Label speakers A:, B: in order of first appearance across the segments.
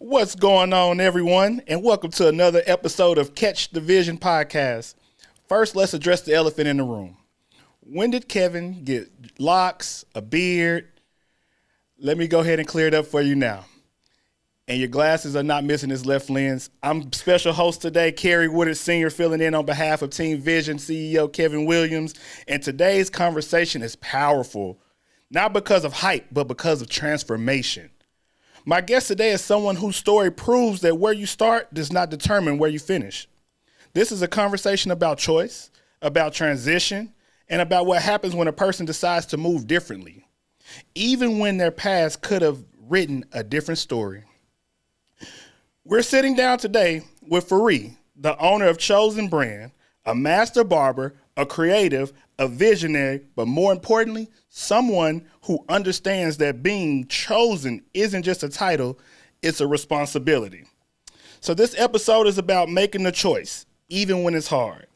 A: What's going on, everyone? And welcome to another episode of Catch the Vision podcast. First, let's address the elephant in the room. When did Kevin get locks, a beard? Let me go ahead and clear it up for you now. And your glasses are not missing his left lens. I'm special host today, Kerry Woodard Sr., filling in on behalf of Team Vision CEO Kevin Williams. And today's conversation is powerful, not because of hype, but because of transformation. My guest today is someone whose story proves that where you start does not determine where you finish. This is a conversation about choice, about transition, and about what happens when a person decides to move differently, even when their past could have written a different story. We're sitting down today with Farie, the owner of Chosen Brand, a master barber, a creative, a visionary, but more importantly, someone who understands that being chosen isn't just a title, it's a responsibility. So this episode is about making the choice, even when it's hard.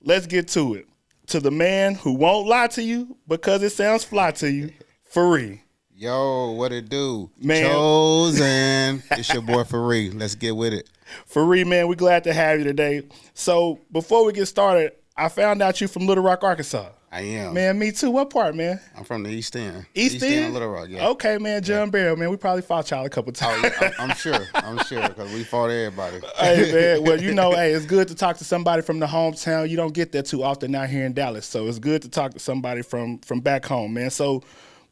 A: Let's get to it. To the man who won't lie to you because it sounds fly to you, Farie.
B: Yo, what it do?
A: Man.
B: Chosen. It's your boy Farie. Let's get with it.
A: Farie, man, we're glad to have you today. So before we get started, I found out you from Little Rock, Arkansas.
B: I am.
A: Man, me too. What part, man?
B: I'm from the East End.
A: East End?
B: of Little Rock, yeah.
A: Okay, man. John Barrow, man. We probably fought y'all a couple times.
B: Oh, yeah, I'm sure, because we fought everybody.
A: Hey, man. Well, hey, it's good to talk to somebody from the hometown. You don't get that too often out here in Dallas. So it's good to talk to somebody from back home, man. So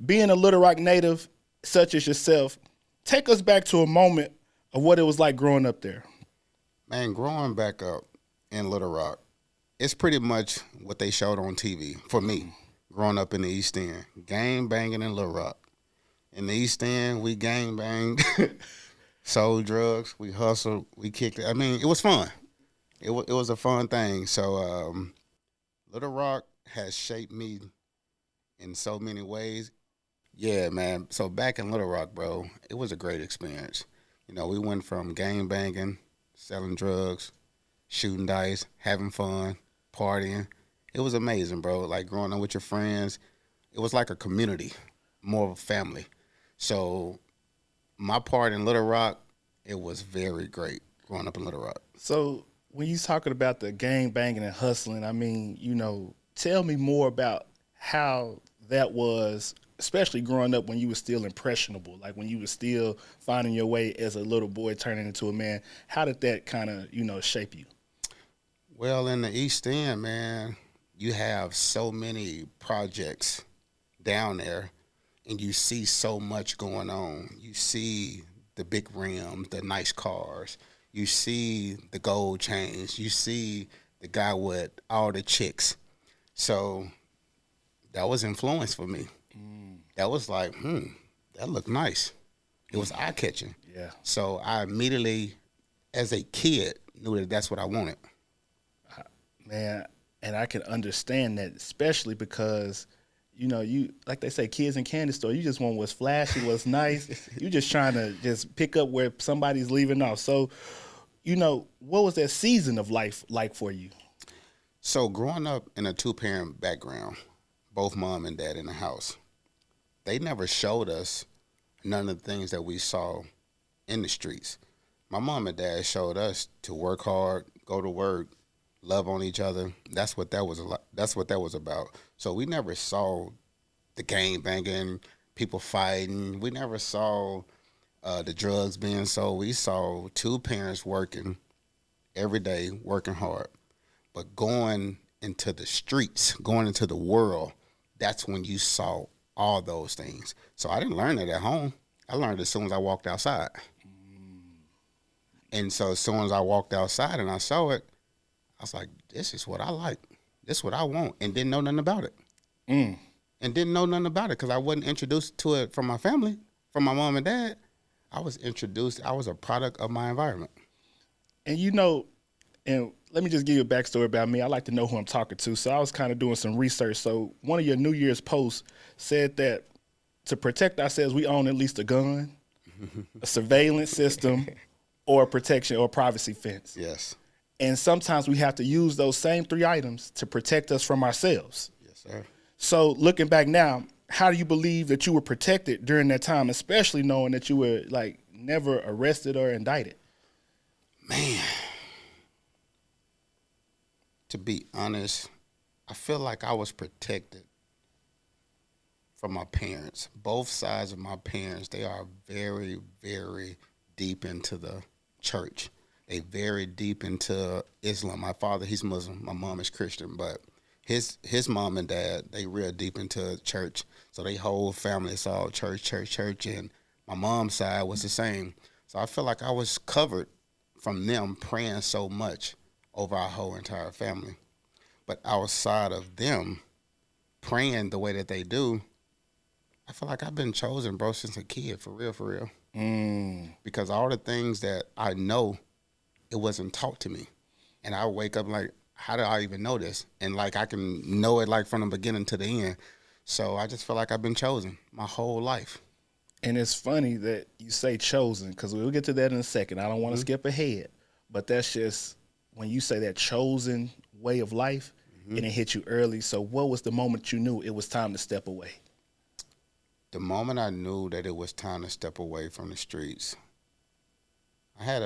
A: being a Little Rock native, such as yourself, take us back to a moment of what it was like growing up there.
B: Man, growing back up in Little Rock, it's pretty much what they showed on TV for me. Growing up in the East End, gang banging in Little Rock. In the East End, we gang banged, sold drugs, we hustled, we kicked it. I mean, it was fun. It was a fun thing. So Little Rock has shaped me in so many ways. Yeah, man. So back in Little Rock, bro, it was a great experience. You know, we went from gang banging, selling drugs, shooting dice, having fun, partying. It was amazing, bro. Like growing up with your friends, it was like a community, more of a family. So my part in Little Rock, it was very great growing up in Little Rock.
A: So when you're talking about the gang banging and hustling, I mean, tell me more about how that was, especially growing up when you were still impressionable, like when you were still finding your way as a little boy turning into a man. How did that kind of, shape you?
B: Well, in the East End, man, you have so many projects down there, and you see so much going on. You see the big rims, the nice cars. You see the gold chains. You see the guy with all the chicks. So that was influence for me. That was like, that looked nice. It was eye-catching.
A: Yeah. So
B: I immediately, as a kid, knew that that's what I wanted.
A: Man, and I can understand that, especially because, you like they say, kids in candy store, you just want what's flashy, what's nice. You just trying to just pick up where somebody's leaving off. So, what was that season of life like for you?
B: So growing up in a two-parent background, both mom and dad in the house, they never showed us none of the things that we saw in the streets. My mom and dad showed us to work hard, go to work, love on each other. That's what that was about. So we never saw the gang banging, people fighting. We never saw the drugs being sold. We saw two parents working every day, working hard. But going into the streets, going into the world, that's when you saw all those things. So I didn't learn it at home. I learned it as soon as I walked outside. And so as soon as I walked outside and I saw it, I was like, this is what I like. This is what I want. And didn't know nothing about it. And didn't know nothing about it because I wasn't introduced to it from my family, from my mom and dad. I was a product of my environment.
A: And and let me just give you a backstory about me. I like to know who I'm talking to. So I was kind of doing some research. So one of your New Year's posts said that to protect ourselves, we own at least a gun, a surveillance system, or a protection or privacy fence.
B: Yes.
A: And sometimes we have to use those same three items to protect us from ourselves.
B: Yes, sir.
A: So looking back now, how do you believe that you were protected during that time, especially knowing that you were like never arrested or indicted?
B: Man, to be honest, I feel like I was protected from my parents. Both sides of my parents, they are very, very deep into the church. They very deep into Islam. My father, he's Muslim. My mom is Christian, but his mom and dad, they real deep into church. So they whole family is all church, church, church, and my mom's side was the same. So I feel like I was covered from them praying so much over our whole entire family. But outside of them praying the way that they do, I feel like I've been chosen, bro, since a kid, for real, for real. Because all the things that I know, it wasn't taught to me. And I wake up like, how did I even know this? And like I can know it like from the beginning to the end. So I just feel like I've been chosen my whole life.
A: And it's funny that you say chosen, because we'll get to that in a second. I don't want to skip ahead, but that's just when you say that chosen way of life, and it hit you early. So what was the moment you knew it was time to step away?
B: The moment I knew that it was time to step away from the streets, I had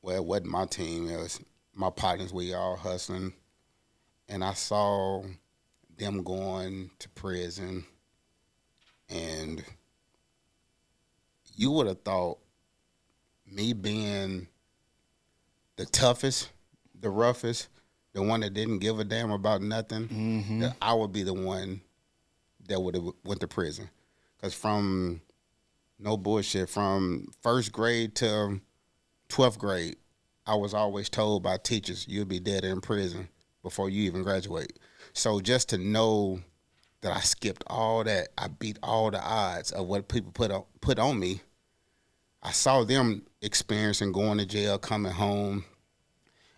B: well, it wasn't my team, it was my partners, we all hustling, and I saw them going to prison, and you would have thought me being the toughest, the roughest, the one that didn't give a damn about nothing, that I would be the one that would have went to prison. Because from, no bullshit, from first grade to 12th grade, I was always told by teachers, you'll be dead in prison before you even graduate. So just to know that I skipped all that, I beat all the odds of what people put on me, I saw them experiencing going to jail, coming home.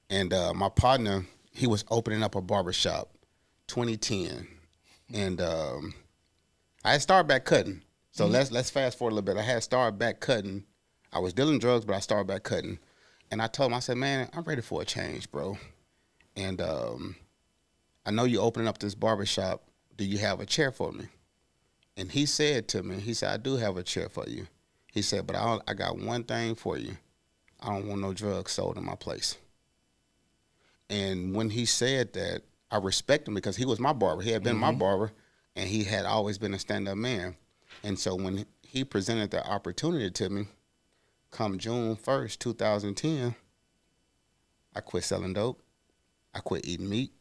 B: And my partner, he was opening up a barbershop, 2010. And I had started back cutting. So let's fast forward a little bit. I had started back cutting. I was dealing drugs, but I started back cutting. And I told him, I said, man, I'm ready for a change, bro. And I know you're opening up this barbershop. Do you have a chair for me? And he said to me, he said, I do have a chair for you. He said, but I got one thing for you. I don't want no drugs sold in my place. And when he said that, I respect him because he was my barber. He had been my barber, and he had always been a stand-up man. And so when he presented the opportunity to me, come June 1st, 2010, I quit selling dope. I quit eating meat.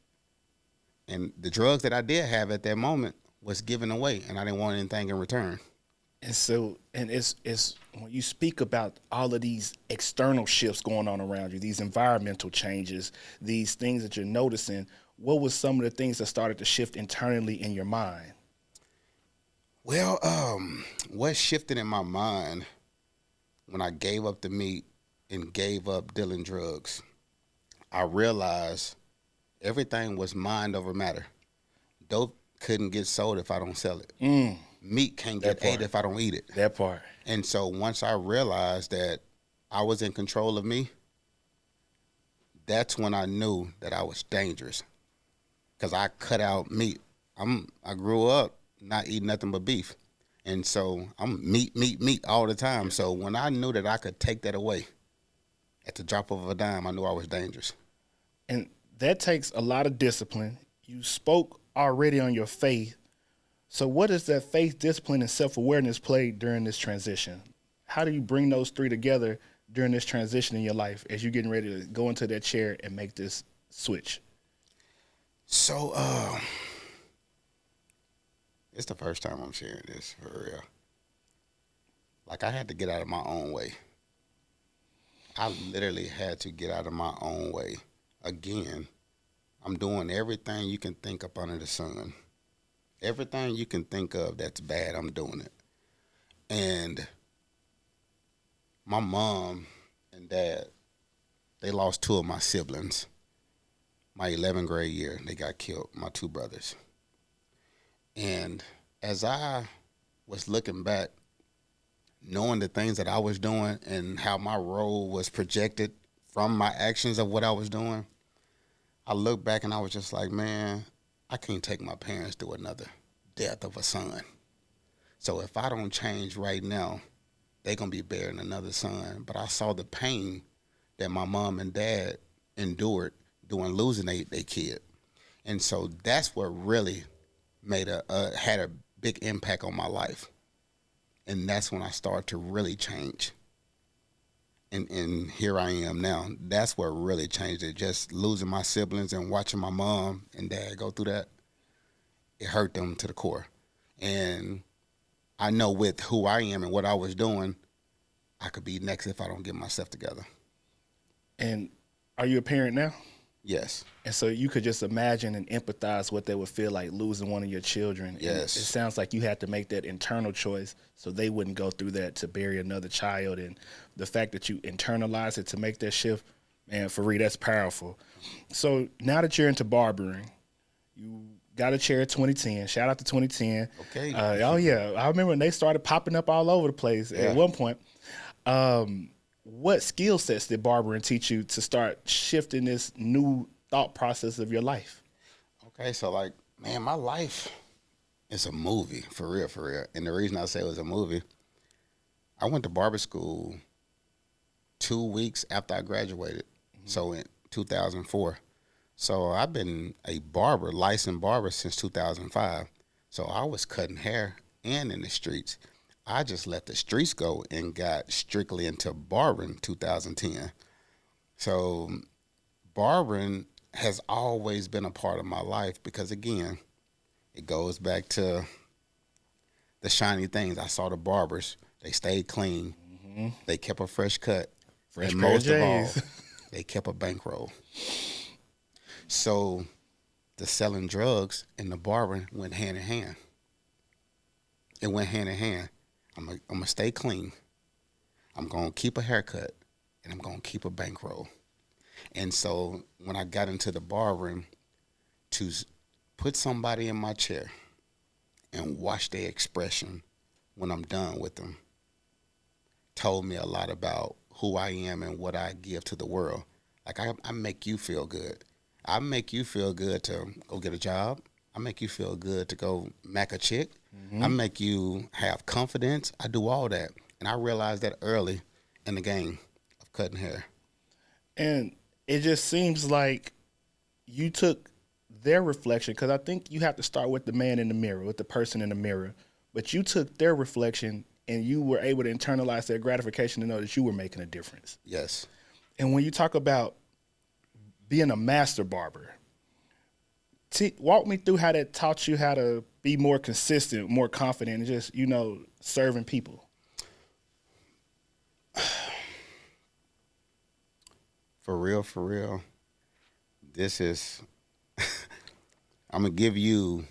B: And the drugs that I did have at that moment was given away, and I didn't want anything in return.
A: And so, and it's when you speak about all of these external shifts going on around you, these environmental changes, these things that you're noticing, what was some of the things that started to shift internally in your mind?
B: Well, what shifted in my mind when I gave up the meat and gave up dealing drugs, I realized everything was mind over matter. Dope couldn't get sold if I don't sell it. Meat can't get ate if I don't eat it.
A: That part.
B: And so once I realized that I was in control of me, that's when I knew that I was dangerous. Because I cut out meat. I grew up not eating nothing but beef. And so I'm meat all the time. So when I knew that I could take that away at the drop of a dime, I knew I was dangerous.
A: And that takes a lot of discipline. You spoke already on your faith. So what does that faith, discipline, and self-awareness play during this transition? How do you bring those three together during this transition in your life as you're getting ready to go into that chair and make this switch?
B: So it's the first time I'm sharing this, for real. Like, I had to get out of my own way. I literally had to get out of my own way. Again, I'm doing everything you can think up under the sun. Everything you can think of that's bad, I'm doing it. And my mom and dad, they lost two of my siblings. My 11th grade year, they got killed, my two brothers. And as I was looking back, knowing the things that I was doing and how my role was projected from my actions of what I was doing, I looked back and I was just like, man, I can't take my parents through another death of a son. So if I don't change right now, they're going to be bearing another son. But I saw the pain that my mom and dad endured doing losing their kid. And so that's what really had a big impact on my life. And that's when I started to really change. And here I am now. That's what really changed it. Just losing my siblings and watching my mom and dad go through that, it hurt them to the core. And I know with who I am and what I was doing, I could be next if I don't get myself together.
A: And are you a parent now?
B: Yes.
A: And so you could just imagine and empathize what they would feel like losing one of your children.
B: Yes.
A: And it sounds like you had to make that internal choice so they wouldn't go through that to bury another child. And the fact that you internalize it to make that shift, man, Farie, that's powerful. So now that you're into barbering, you got a chair at 2010. Shout out to 2010.
B: Okay.
A: Oh, yeah. I remember when they started popping up all over the place at one point. What skill sets did barbering teach you to start shifting this new thought process of your life?
B: Okay, so like, man, my life is a movie, for real, for real. And the reason I say it was a movie, I went to barber school 2 weeks after I graduated, so in 2004. So I've been a barber, licensed barber since 2005. So I was cutting hair and in the streets. I just let the streets go and got strictly into barbering 2010. So barbering has always been a part of my life because, again, it goes back to the shiny things. I saw the barbers. They stayed clean. Mm-hmm. They kept a fresh cut.
A: Fresh
B: and
A: pair
B: most of all,
A: J's.
B: they kept a bankroll. So the selling drugs and the barbering went hand in hand. It went hand in hand. I'm going to stay clean. I'm going to keep a haircut, and I'm going to keep a bankroll. And so when I got into the barbering, to put somebody in my chair and watch their expression when I'm done with them told me a lot about who I am and what I give to the world. Like, I make you feel good. I make you feel good to go get a job. I make you feel good to go mack a chick. Mm-hmm. I make you have confidence. I do all that. And I realized that early in the game of cutting hair.
A: And it just seems like you took their reflection, because I think you have to start with the man in the mirror, with the person in the mirror. But you took their reflection and you were able to internalize their gratification to know that you were making a difference.
B: Yes.
A: And when you talk about being a master barber, walk me through how that taught you how to be more consistent, more confident, and just, serving people.
B: For real, this is, I'm going to give you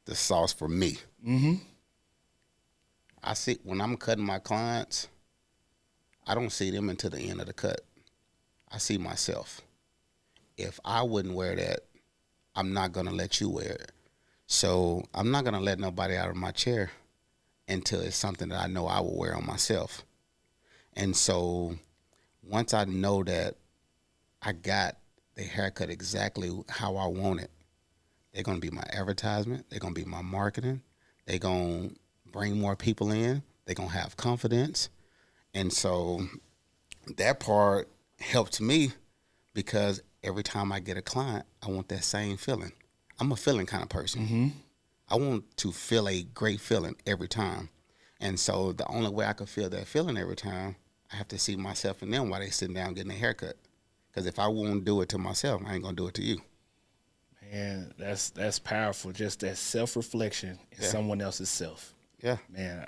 B: the sauce for me. Mm-hmm. I see, when I'm cutting my clients, I don't see them until the end of the cut. I see myself. If I wouldn't wear that, I'm not going to let you wear it. So I'm not going to let nobody out of my chair until it's something that I know I will wear on myself. And so once I know that I got the haircut exactly how I want it, they're going to be my advertisement. They're going to be my marketing. They're going to bring more people in. They're going to have confidence. And so that part helped me because every time I get a client, I want that same feeling. I'm a feeling kind of person. Mm-hmm. I want to feel a great feeling every time. And so the only way I can feel that feeling every time, I have to see myself in them while they sitting down getting a haircut. Because if I won't do it to myself, I ain't going to do it to you.
A: Man, that's powerful. Just that self-reflection in someone else's self.
B: Yeah.
A: Man,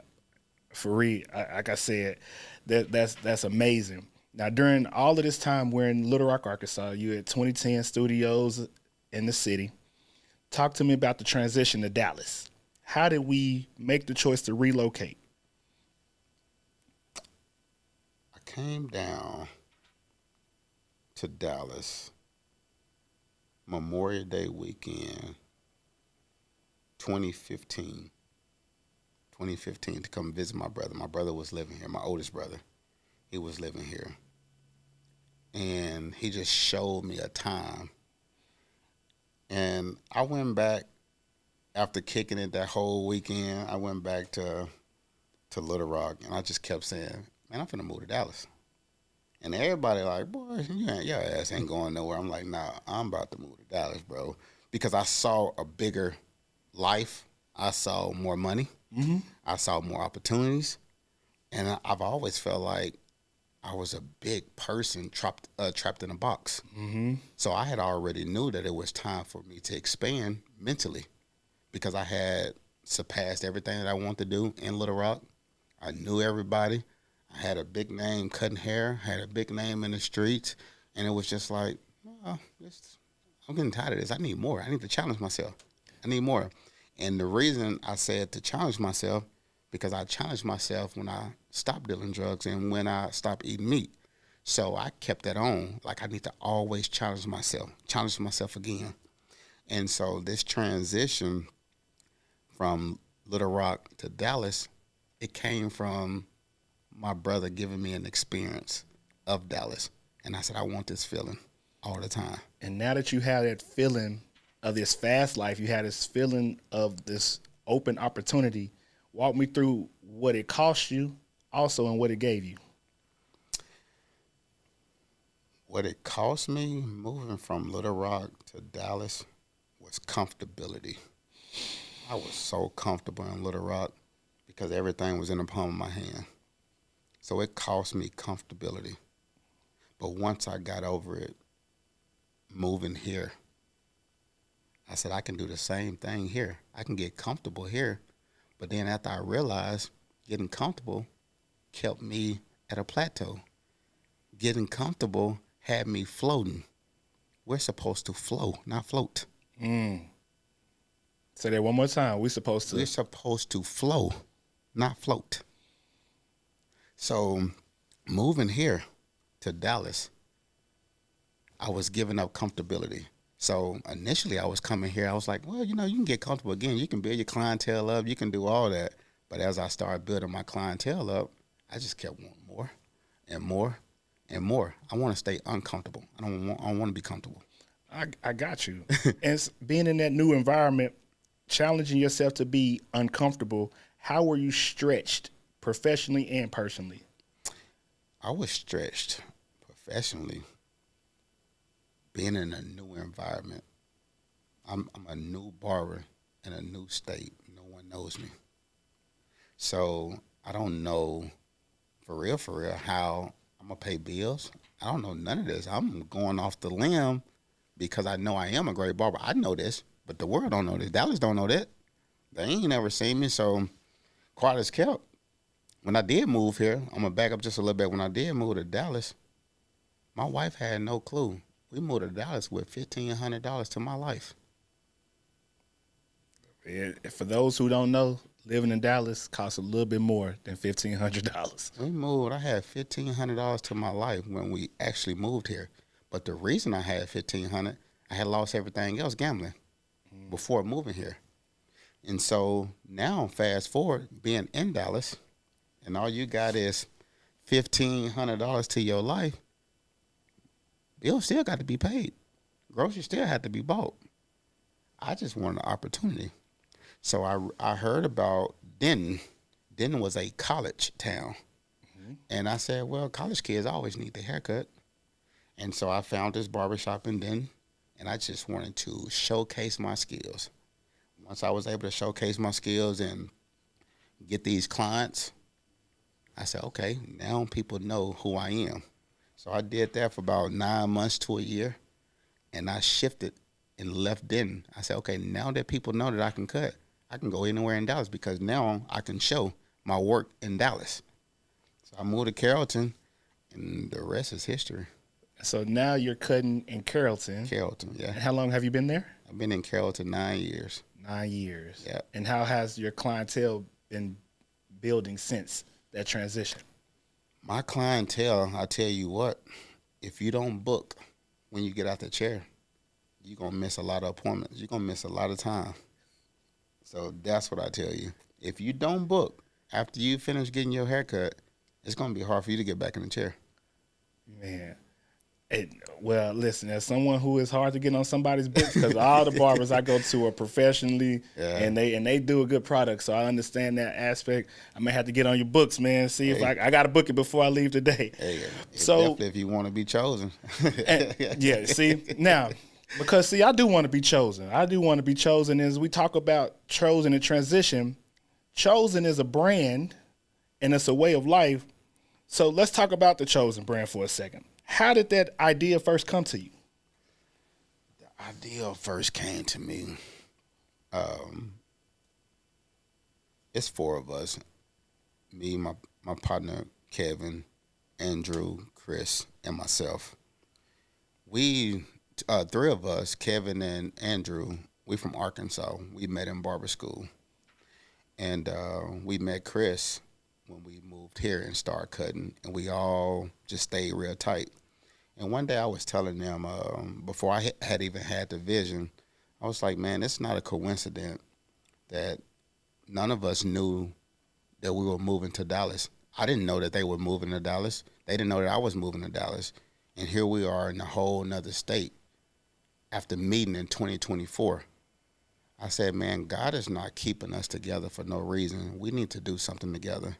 A: Farie, like I said, that's amazing. Now, during all of this time we're in Little Rock, Arkansas, you had 2010 studios in the city. Talk to me about the transition to Dallas. How did we make the choice to relocate?
B: I came down to Dallas Memorial Day weekend 2015 to come visit my brother. My brother was living here, my oldest brother. He was living here. And he just showed me a time. And I went back after kicking it that whole weekend. I went back to to Little Rock, and I just kept saying, man, I'm finna move to Dallas. And everybody like, boy, your ass ain't going nowhere. I'm like, nah, I'm about to move to Dallas, bro. Because I saw a bigger life. I saw more money.
A: Mm-hmm.
B: I saw more opportunities. And I've always felt like I was a big person trapped in a box.
A: Mm-hmm.
B: So I had already knew that it was time for me to expand mentally because I had surpassed everything that I wanted to do in Little Rock. I knew everybody. I had a big name cutting hair, had a big name in the streets, and it was just like, oh, I'm getting tired of this. I need more. I need to challenge myself. I need more. And the reason I said to challenge myself, because I challenged myself when I stopped dealing drugs and when I stopped eating meat. So I kept that on. Like I need to always challenge myself again. And so this transition from Little Rock to Dallas, it came from my brother giving me an experience of Dallas. And I said, I want this feeling all the time.
A: And now that you have that feeling of this fast life, you had this feeling of this open opportunity. Walk me through what it cost you also and what it gave you.
B: What it cost me moving from Little Rock to Dallas was comfortability. I was so comfortable in Little Rock because everything was in the palm of my hand. So it cost me comfortability. But once I got over it, moving here, I said, I can do the same thing here. I can get comfortable here. But then after I realized getting comfortable kept me at a plateau. Getting comfortable had me floating. We're supposed to flow, not float.
A: Say that one more time. We're supposed
B: to flow, not float. So moving here to Dallas, I was giving up comfortability. So initially I was coming here, I was like, well, you can get comfortable again. You can build your clientele up. You can do all that. But as I started building my clientele up, I just kept wanting more and more and more. I want to stay uncomfortable. I don't want to be comfortable.
A: I got you. And being in that new environment, challenging yourself to be uncomfortable, how were you stretched professionally and personally?
B: I was stretched professionally. Being in a new environment. I'm a new barber in a new state. No one knows me. So I don't know for real, how I'm going to pay bills. I don't know none of this. I'm going off the limb because I know I am a great barber. I know this, but the world don't know this. Dallas don't know that. They ain't never seen me, so quiet as kept. When I did move here, I'm going to back up just a little bit. When I did move to Dallas, my wife had no clue. We moved to Dallas with $1,500 to my life.
A: For those who don't know, living in Dallas costs a little bit more than $1,500.
B: We moved. I had $1,500 to my life when we actually moved here. But the reason I had $1,500, I had lost everything else gambling before moving here. And so now, fast forward, being in Dallas, and all you got is $1,500 to your life, bills still got to be paid. Groceries still had to be bought. I just wanted an opportunity. So I heard about Denton. Denton was a college town. And I said, well, college kids always need their haircut. And so I found this barbershop in Denton, and I just wanted to showcase my skills. Once I was able to showcase my skills and get these clients, I said, okay, now people know who I am. So I did that for about 9 months to a year, and I shifted and left Denton. I said, okay, now that people know that I can cut, I can go anywhere in Dallas because now I can show my work in Dallas. So I moved to Carrollton, and the rest is history.
A: So now you're cutting in Carrollton.
B: Carrollton, yeah.
A: And how long have you been there?
B: I've been in Carrollton 9 years.
A: 9 years.
B: Yeah.
A: And how has your clientele been building since that transition?
B: My clientele, I tell you what, if you don't book when you get out the chair, you're going to miss a lot of appointments. You're going to miss a lot of time. So that's what I tell you. If you don't book after you finish getting your haircut, it's going to be hard for you to get back in the chair.
A: Man, Well, listen, as someone who is hard to get on somebody's books, because all the barbers I go to are professionally, and they do a good product, so I understand that aspect. I may have to get on your books, man. See if I got to book it before I leave today.
B: Hey,
A: so
B: definitely if you want to be chosen.
A: yeah, see now. Because, see, I do want to be chosen. I do want to be chosen. As we talk about chosen and transition, chosen is a brand, and it's a way of life. So let's talk about the chosen brand for a second. How did that idea first come to you?
B: The idea first came to me. It's four of us. Me, my partner, Kevin, Andrew, Chris, and myself. We... three of us, Kevin and Andrew, we from Arkansas. We met in barber school. And we met Chris when we moved here and started cutting. And we all just stayed real tight. And one day I was telling them, before I had even had the vision, I was like, man, it's not a coincidence that none of us knew that we were moving to Dallas. I didn't know that they were moving to Dallas. They didn't know that I was moving to Dallas. And here we are in a whole nother state. After meeting in 2024, I said, man, God is not keeping us together for no reason. We need to do something together.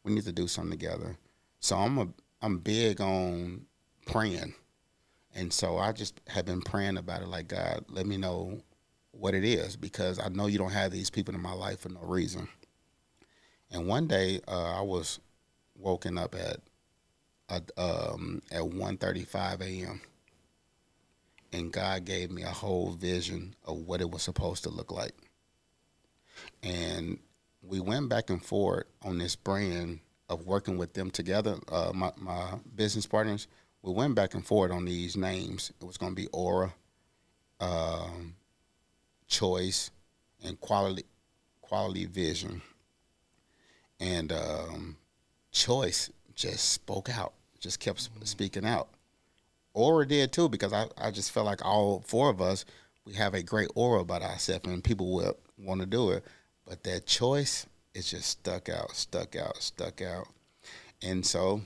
B: We need to do something together. So I'm big on praying. And so I just have been praying about it, like, God, let me know what it is, because I know you don't have these people in my life for no reason. And one day I was woken up at 1:35 a.m., and God gave me a whole vision of what it was supposed to look like. And we went back and forth on this brand of working with them together, my business partners. We went back and forth on these names. It was going to be Aura, Choice, and Quality Vision. And Choice just spoke out, just kept speaking out. Aura did too, because I just felt like all four of us, we have a great aura about ourselves, and people will want to do it. But that choice, it just stuck out. And so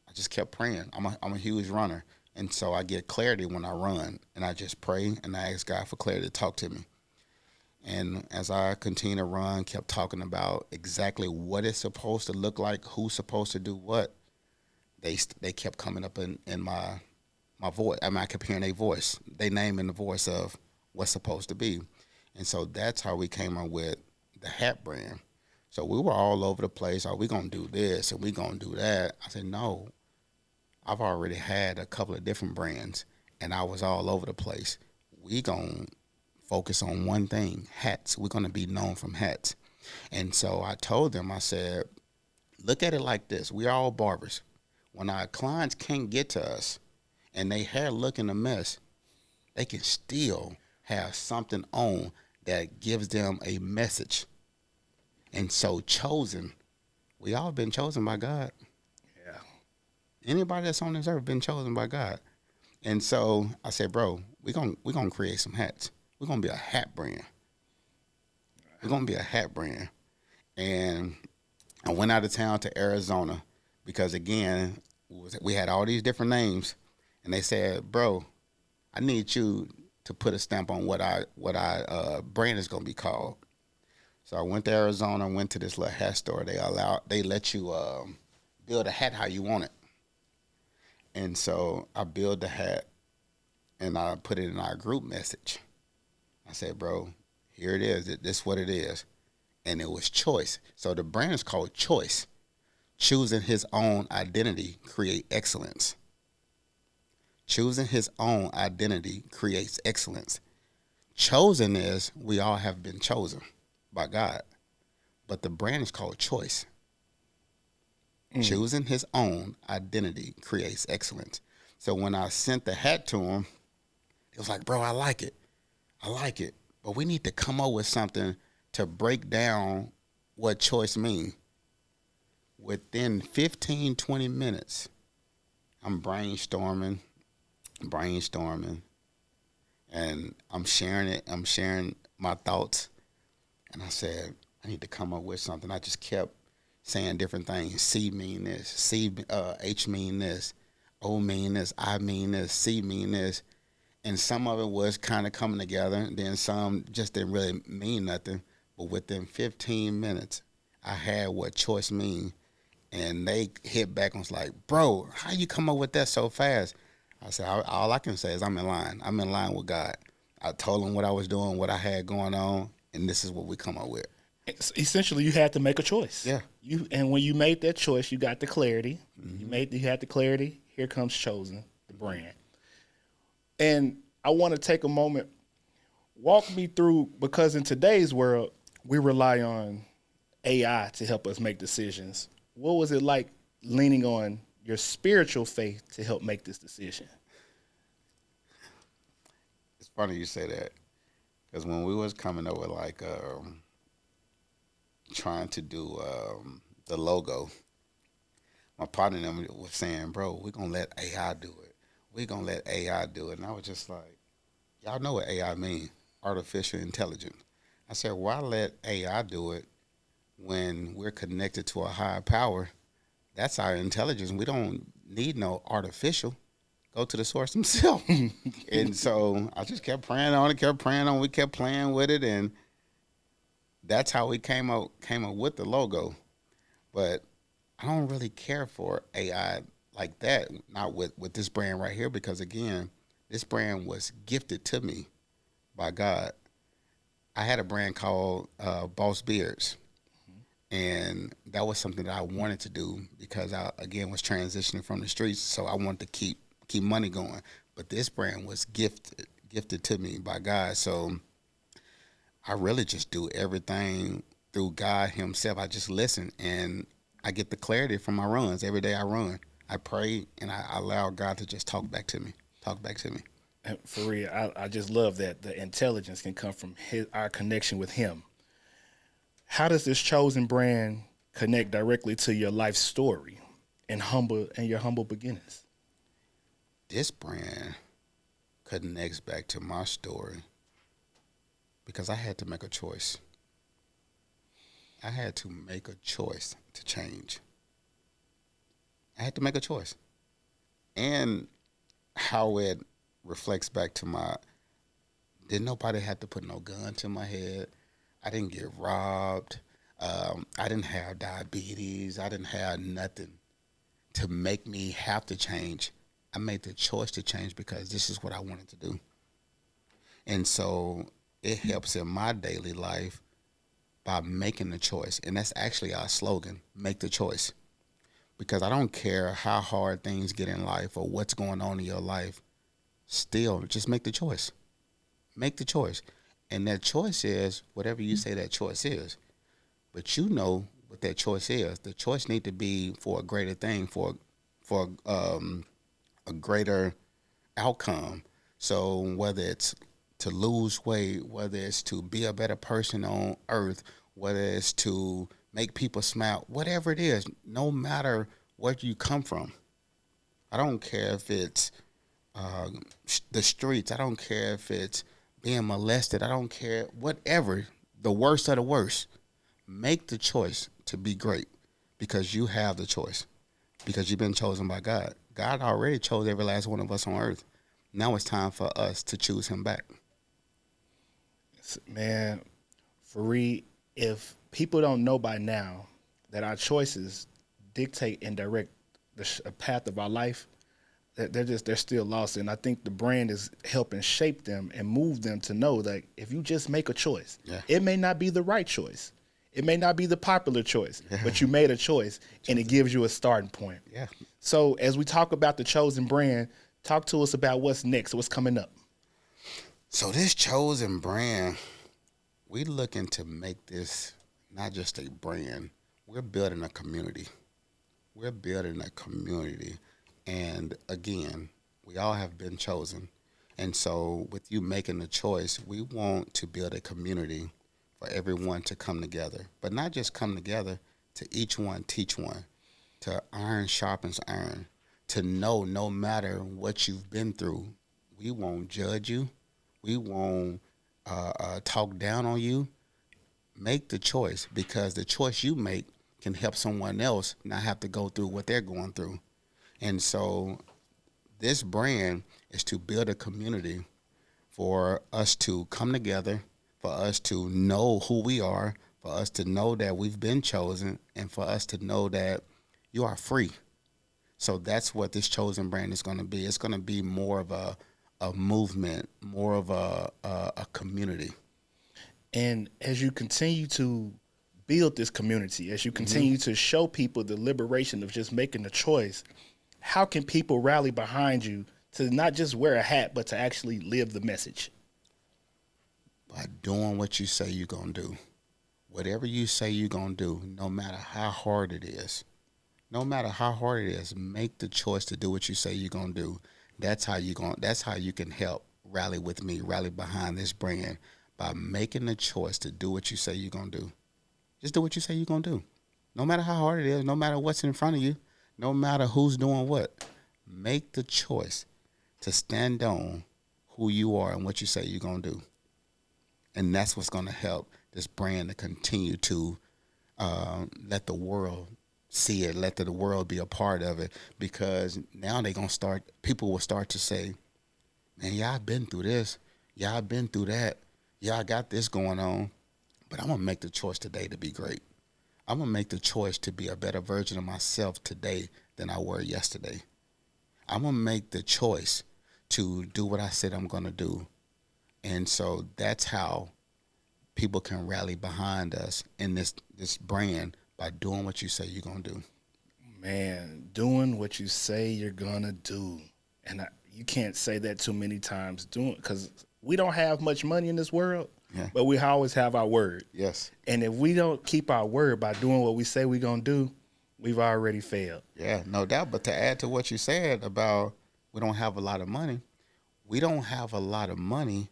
B: I just kept praying. I'm a huge runner. And so I get clarity when I run, and I just pray and I ask God for clarity to talk to me. And as I continue to run, kept talking about exactly what it's supposed to look like, who's supposed to do what. They kept coming up in my voice. I mean, I kept hearing their voice. They name in the voice of what's supposed to be. And so that's how we came up with the hat brand. So we were all over the place. Are we going to do this and we going to do that? I said, no. I've already had a couple of different brands, and I was all over the place. We going to focus on one thing, hats. We're going to be known from hats. And so I told them, I said, look at it like this. We're all barbers. When our clients can't get to us and they hair looking a mess, they can still have something on that gives them a message. And so chosen, we all been chosen by God.
A: Yeah.
B: Anybody that's on this earth been chosen by God. And so I said, bro, we're gonna create some hats. We're gonna be a hat brand. We're gonna be a hat brand. And I went out of town to Arizona, because again, we had all these different names, and they said, bro, I need you to put a stamp on what our brand is gonna be called. So I went to Arizona, went to this little hat store. They let you build a hat how you want it. And so I built the hat, and I put it in our group message. I said, bro, here it is. This is what it is. And it was choice. So the brand is called Choice. Choosing his own identity create excellence. Choosing his own identity creates excellence. Chosen is we all have been chosen by God. But the brand is called Choice. Choosing his own identity creates excellence. So when I sent the hat to him, it was like, bro, I like it. But we need to come up with something to break down what choice means. Within 15, 20 minutes, I'm brainstorming, and I'm sharing it. I'm sharing my thoughts. And I said, I need to come up with something. I just kept saying different things. C mean this. H mean this. O mean this, I mean this, C mean this. And some of it was kind of coming together. And then some just didn't really mean nothing. But within 15 minutes, I had what choice mean. And they hit back and was like, bro, how you come up with that so fast? I said, all I can say is I'm in line. I'm in line with God. I told him what I was doing, what I had going on, and this is what we come up with.
A: Essentially, you had to make a choice.
B: Yeah.
A: And when you made that choice, you got the clarity. You had the clarity. Here comes Chosen, the brand. And I want to take a moment, walk me through, because in today's world, we rely on AI to help us make decisions. What was it like leaning on your spiritual faith to help make this decision?
B: It's funny you say that, because when we was coming up with trying to do the logo, my partner and them was saying, bro, we're going to let AI do it. We're going to let AI do it. And I was just like, y'all know what AI means, artificial intelligence. I said, why let AI do it when we're connected to a higher power? That's our intelligence. We don't need no artificial. Go to the source himself. And so I just kept praying on it. We kept playing with it. And that's how we came up with the logo. But I don't really care for AI like that, not with this brand right here, because again, this brand was gifted to me by God. I had a brand called Boss Beards, and that was something that I wanted to do because I, again, was transitioning from the streets, so I wanted to keep money going. But this brand was gifted to me by God, so I really just do everything through God himself. I just listen, and I get the clarity from my runs. Every day I run, I pray, and I allow God to just talk back to me.
A: And Farie, I just love that the intelligence can come from our connection with him. How does this Chosen brand connect directly to your life story and your humble beginnings?
B: This brand connects back to my story because I had to make a choice. I had to make a choice to change. I had to make a choice. And how it reflects back to didn't nobody have to put no gun to my head. I didn't get robbed. I didn't have diabetes. I didn't have nothing to make me have to change. I made the choice to change because this is what I wanted to do. And so it helps in my daily life by making the choice. And that's actually our slogan, make the choice. Because I don't care how hard things get in life or what's going on in your life, still just make the choice. Make the choice. And that choice is whatever you say that choice is. But you know what that choice is. The choice need to be for a greater thing, for a greater outcome. So whether it's to lose weight, whether it's to be a better person on earth, whether it's to make people smile, whatever it is, no matter where you come from. I don't care if it's the streets. I don't care if it's being molested. I don't care, whatever, the worst of the worst. Make the choice to be great because you have the choice, because you've been chosen by God. God already chose every last one of us on earth. Now it's time for us to choose him back.
A: Man, Farie, if people don't know by now that our choices dictate and direct the path of our life, they're still lost. And I think the brand is helping shape them and move them to know that if you just make a choice, it may not be the right choice. It may not be the popular choice, but you made a choice, and it gives you a starting point.
B: Yeah.
A: So as we talk about the Chosen brand, talk to us about what's next, what's coming up.
B: So this Chosen brand, we looking to make this not just a brand. We're building a community. And again, we all have been chosen. And so with you making the choice, we want to build a community for everyone to come together. But not just come together, to each one teach one, to iron sharpens iron, to know no matter what you've been through, we won't judge you. We won't talk down on you. Make the choice, because the choice you make can help someone else not have to go through what they're going through. And so This brand is to build a community for us to come together, for us to know who we are, for us to know that we've been chosen, and for us to know that you are free. So that's what this chosen brand is going to be. It's going to be more of a movement, more of a community.
A: And as you continue to build this community, as you continue to show people the liberation of just making a choice, how can people rally behind you to not just wear a hat, but to actually live the message?
B: By doing what you say you're going to do. Whatever you say you're going to do, no matter how hard it is, make the choice to do what you say you're going to do. That's how you can help rally with me, rally behind this brand by making the choice to do what you say you're going to do. Just do what you say you're going to do. No matter how hard it is, no matter what's in front of you, no matter who's doing what, make the choice to stand on who you are and what you say you're going to do. And that's what's going to help this brand to continue to let the world see it, let the world be a part of it, because now people will start to say, man, yeah, I've been through this. Yeah, I've been through that. Yeah, I got this going on. But I'm going to make the choice today to be great. I'm going to make the choice to be a better version of myself today than I were yesterday. I'm going to make the choice to do what I said I'm going to do. And so that's how people can rally behind us in this brand, by doing what you say you're going to do.
A: Man, doing what you say you're going to do. And you can't say that too many times, because we don't have much money in this world, but we always have our word.
B: Yes.
A: And if we don't keep our word by doing what we say we're going to do, we've already failed.
B: Yeah, no doubt. But to add to what you said about we don't have a lot of money, we don't have a lot of money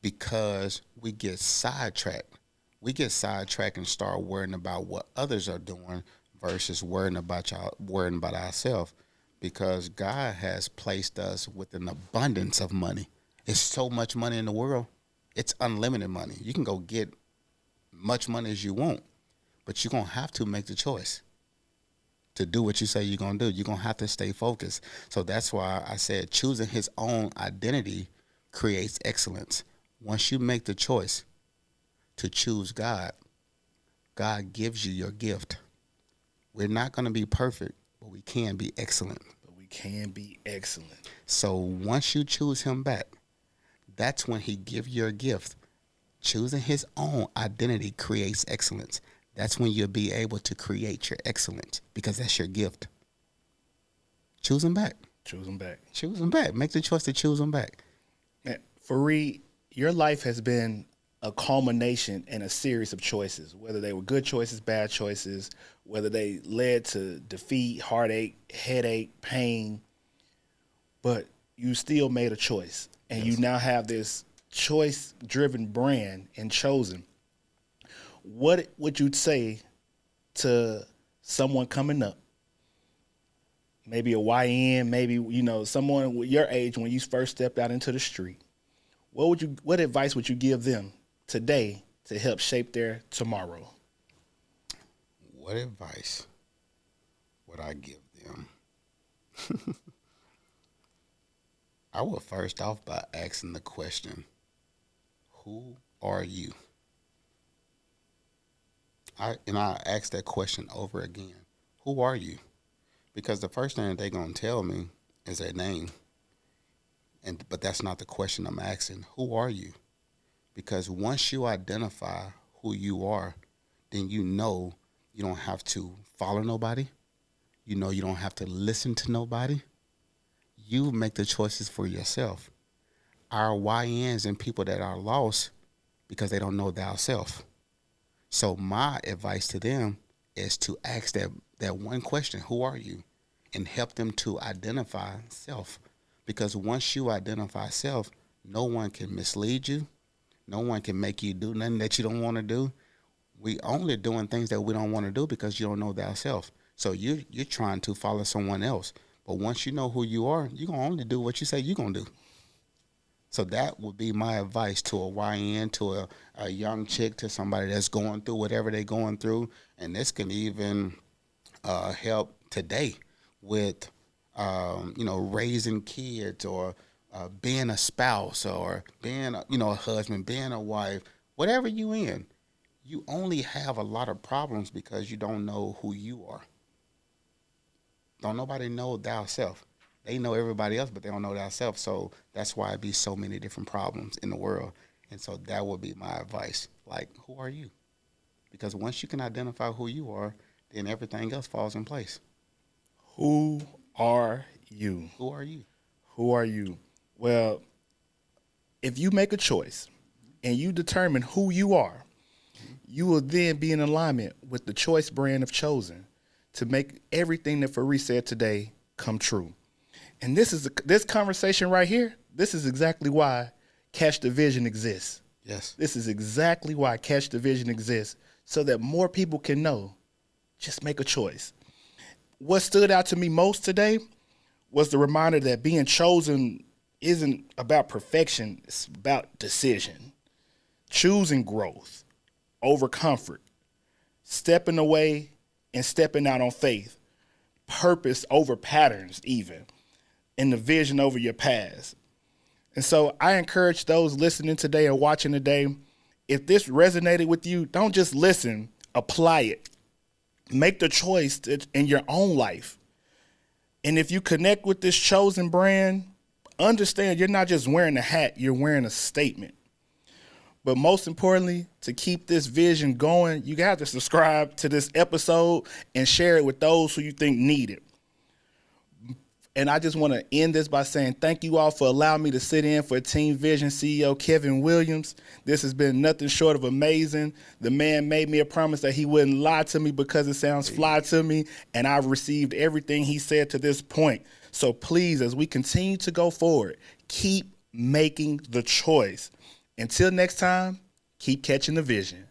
B: because we get sidetracked. We get sidetracked and start worrying about what others are doing versus worrying about ourselves, because God has placed us with an abundance of money. It's so much money in the world. It's unlimited money. You can go get much money as you want, but you're going to have to make the choice to do what you say you're going to do. You're going to have to stay focused. So that's why I said choosing his own identity creates excellence. Once you make the choice to choose God, God gives you your gift. We're not going to be perfect, but we can be excellent. So once you choose him back, that's when he gives you a gift. Choosing his own identity creates excellence. That's when you'll be able to create your excellence, because that's your gift. Choose him back. Make the choice to choose him back.
A: Farie, your life has been a culmination and a series of choices, whether they were good choices, bad choices, whether they led to defeat, heartache, headache, pain, but you still made a choice. And you now have this choice-driven brand and chosen. What would you say to someone coming up, maybe a YN, maybe, someone with your age when you first stepped out into the street? What advice would you give them today to help shape their tomorrow?
B: What advice would I give them? I would first off by asking the question, who are you? I ask that question over again. Who are you? Because the first thing they're going to tell me is their name. But that's not the question I'm asking. Who are you? Because once you identify who you are, then you know you don't have to follow nobody. You know you don't have to listen to nobody. You make the choices for yourself. Our YNs and people that are lost because they don't know thyself. So my advice to them is to ask that one question, who are you? And help them to identify self. Because once you identify self, no one can mislead you. No one can make you do nothing that you don't want to do. We only doing things that we don't want to do because you don't know thyself. So you're trying to follow someone else. But once you know who you are, you're going to only do what you say you're going to do. So that would be my advice to a YN, to a young chick, to somebody that's going through whatever they're going through. And this can even help today with raising kids or being a spouse or being, a husband, being a wife, whatever you in, you only have a lot of problems because you don't know who you are. Don't nobody know thyself. They know everybody else, but they don't know thyself. So that's why it be so many different problems in the world. And so that would be my advice. Like, who are you? Because once you can identify who you are, then everything else falls in place.
A: Who are you?
B: Who are you?
A: Who are you? Well, if you make a choice and you determine who you are, you will then be in alignment with the choice brand of Chosen to make everything that Farie said today come true. And this conversation right here, this is exactly why Catch the Vision exists.
B: Yes.
A: This is exactly why Catch the Vision exists, so that more people can know. Just make a choice. What stood out to me most today was the reminder that being chosen isn't about perfection, it's about decision. Choosing growth over comfort, stepping away and stepping out on faith, purpose over patterns even, and the vision over your past. And so I encourage those listening today or watching today, if this resonated with you, don't just listen, apply it. Make the choice in your own life. And if you connect with this Chosen brand, understand you're not just wearing a hat, you're wearing a statement. But most importantly, to keep this vision going, you got to subscribe to this episode and share it with those who you think need it. And I just want to end this by saying thank you all for allowing me to sit in for Team Vision CEO Kevin Williams. This has been nothing short of amazing. The man made me a promise that he wouldn't lie to me because it sounds fly to me, and I've received everything he said to this point. So please, as we continue to go forward, keep making the choice. Until next time, keep catching the vision.